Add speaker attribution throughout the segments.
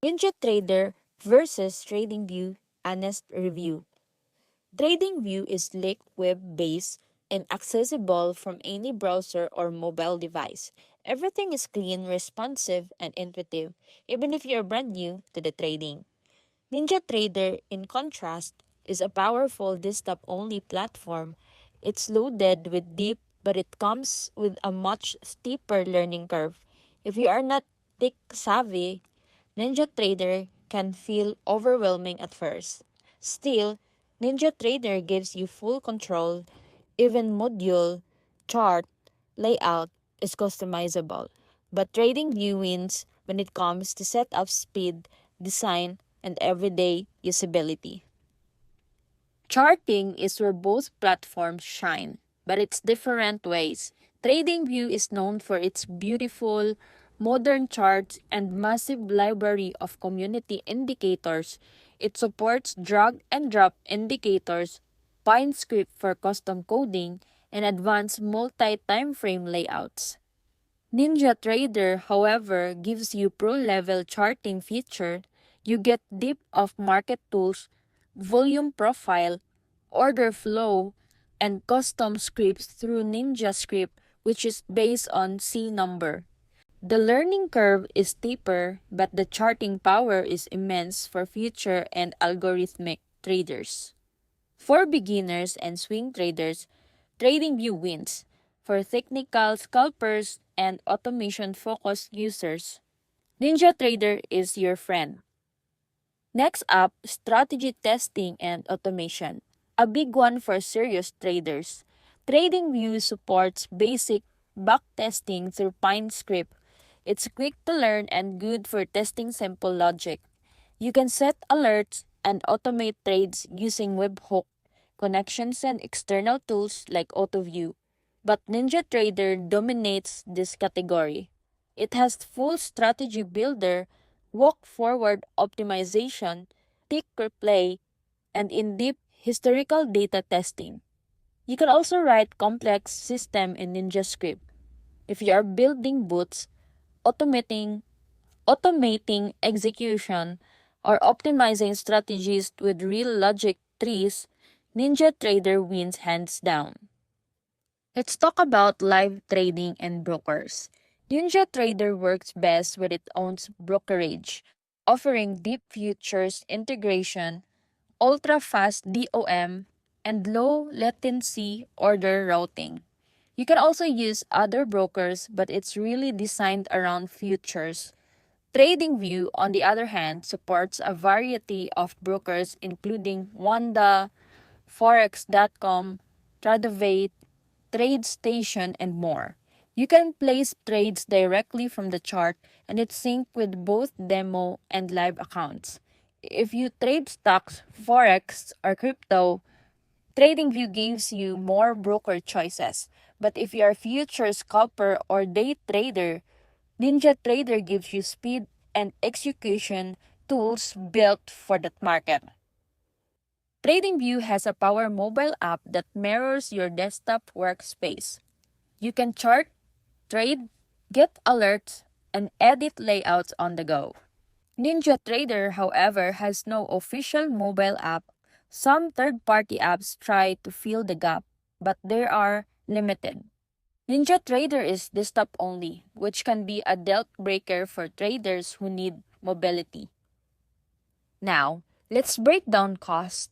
Speaker 1: NinjaTrader versus TradingView Honest Review. TradingView is slick web-based and accessible from any browser or mobile device. Everything is clean, responsive, and intuitive, even if you're brand new to the trading. NinjaTrader, in contrast, is a powerful desktop-only platform. It's loaded with deep, but it comes with a much steeper learning curve. If you are not tech savvy, NinjaTrader can feel overwhelming at first. Still, NinjaTrader gives you full control. Even module, chart, layout is customizable. But TradingView wins when it comes to setup speed, design, and everyday usability. Charting is where both platforms shine, but it's different ways. TradingView is known for its beautiful, modern charts and massive library of community indicators. It supports drag and drop indicators, Pine script for custom coding, and advanced multi-time frame layouts. NinjaTrader, however, gives you pro-level charting feature. You get deep of market tools, volume profile, order flow, and custom scripts through NinjaScript, which is based on C number. The learning curve is steeper, but the charting power is immense for future and algorithmic traders. For beginners and swing traders, TradingView wins. For technical scalpers and automation-focused users, NinjaTrader is your friend. Next up, strategy testing and automation. A big one for serious traders. TradingView supports basic backtesting through PineScript. It's quick to learn and good for testing simple logic. You can set alerts and automate trades using webhook connections and external tools like AutoView. But NinjaTrader dominates this category. It has full strategy builder, walk forward optimization, tick replay, and in-depth historical data testing. You can also write complex system in NinjaScript. If you are building bots, automating automating execution, or optimizing strategies with real logic trees, NinjaTrader wins hands down. Let's talk about live trading and brokers. NinjaTrader works best with its own brokerage, offering deep futures integration, ultra fast DOM, and low latency order routing. You can also use other brokers, but it's really designed around futures. TradingView, on the other hand, supports a variety of brokers including Wanda, Forex.com, Tradovate, TradeStation, and more. You can place trades directly from the chart and it's synced with both demo and live accounts. If you trade stocks, Forex, or crypto, TradingView gives you more broker choices. But if you are a future scalper or day trader, NinjaTrader gives you speed and execution tools built for that market. TradingView has a power mobile app that mirrors your desktop workspace. You can chart, trade, get alerts, and edit layouts on the go. NinjaTrader, however, has no official mobile app. Some third-party apps try to fill the gap, but they are limited. NinjaTrader is desktop only, which can be a deal breaker for traders who need mobility. Now, let's break down cost.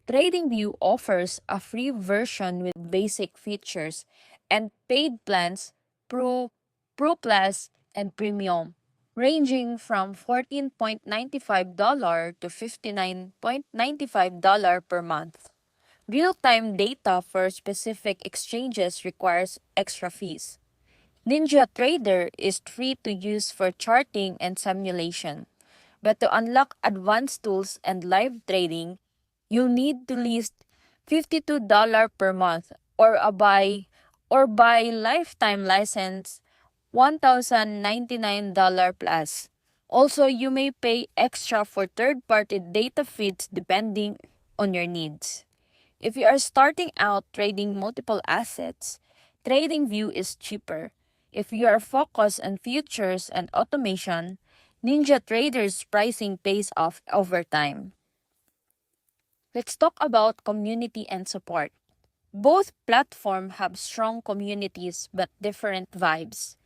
Speaker 1: TradingView offers a free version with basic features and paid plans Pro, Pro Plus, and Premium, ranging from $14.95 to $59.95 per month. Real-time data for specific exchanges requires extra fees. NinjaTrader is free to use for charting and simulation, but to unlock advanced tools and live trading, you'll need to list $52 per month or buy lifetime license $1,099 plus. Also, you may pay extra for third-party data feeds depending on your needs. If you are starting out trading multiple assets, TradingView is cheaper. If you are focused on futures and automation, NinjaTrader's pricing pays off over time. Let's talk about community and support. Both platforms have strong communities but different vibes.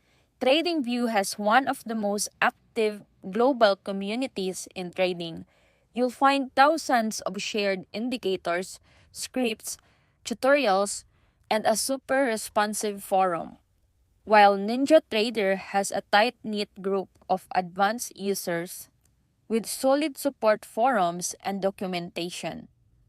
Speaker 1: TradingView has one of the most active global communities in trading. You'll find thousands of shared indicators, scripts, tutorials, and a super responsive forum. While NinjaTrader has a tight-knit group of advanced users with solid support forums and documentation.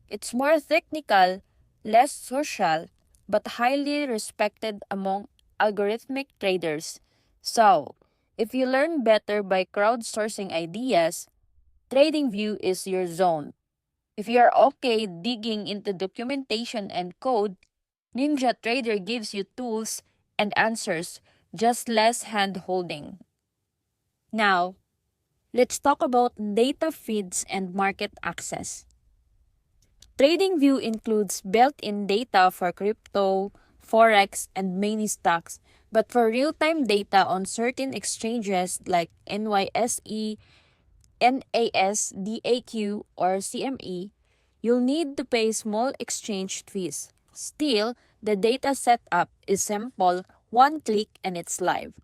Speaker 1: It's more technical, less social, but highly respected among algorithmic traders. So, if you learn better by crowdsourcing ideas, TradingView is your zone. If you are okay digging into documentation and code, NinjaTrader gives you tools and answers, just less hand holding. Now, let's talk about data feeds and market access. TradingView includes built-in data for crypto, forex, and many stocks, but for real-time data on certain exchanges like NYSE, NASDAQ, or CME, you'll need to pay small exchange fees. Still, the data setup is simple, one click and it's live.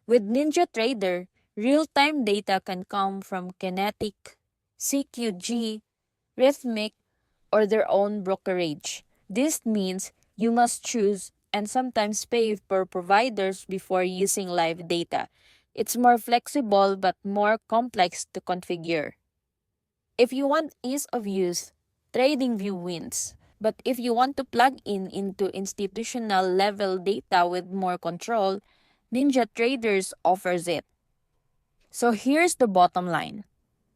Speaker 1: With NinjaTrader, real-time data can come from Kinetic, CQG, Rhythmic, or their own brokerage. This means you must choose and sometimes pay per providers before using live data. It's more flexible but more complex to configure. If you want ease of use, TradingView wins. But if you want to plug in into institutional level data with more control, NinjaTraders offers it. So here's the bottom line.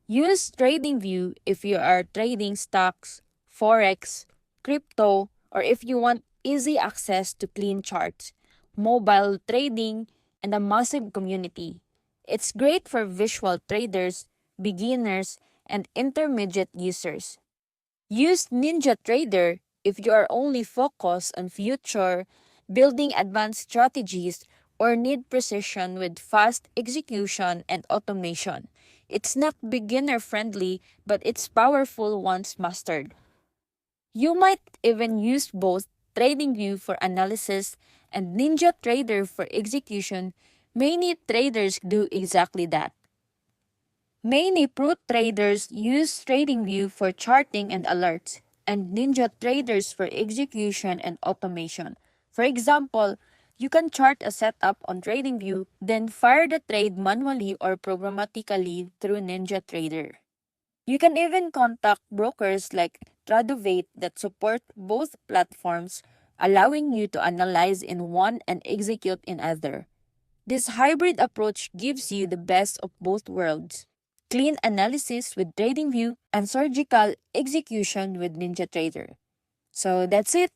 Speaker 1: Use TradingView if you are trading stocks, forex, crypto, or if you want easy access to clean charts, mobile trading, and a massive community. It's great for visual traders, beginners, and intermediate users. Use NinjaTrader if you are only focused on future, building advanced strategies, or need precision with fast execution and automation. It's not beginner friendly, but it's powerful once mastered. You might even use both TradingView for analysis and NinjaTrader for execution. Many traders do exactly that. Many pro traders use TradingView for charting and alerts, and NinjaTraders for execution and automation. For example, you can chart a setup on TradingView, then fire the trade manually or programmatically through NinjaTrader. You can even contact brokers like Tradovate that support both platforms, allowing you to analyze in one and execute in other. This hybrid approach gives you the best of both worlds: clean analysis with TradingView and surgical execution with NinjaTrader. So that's it.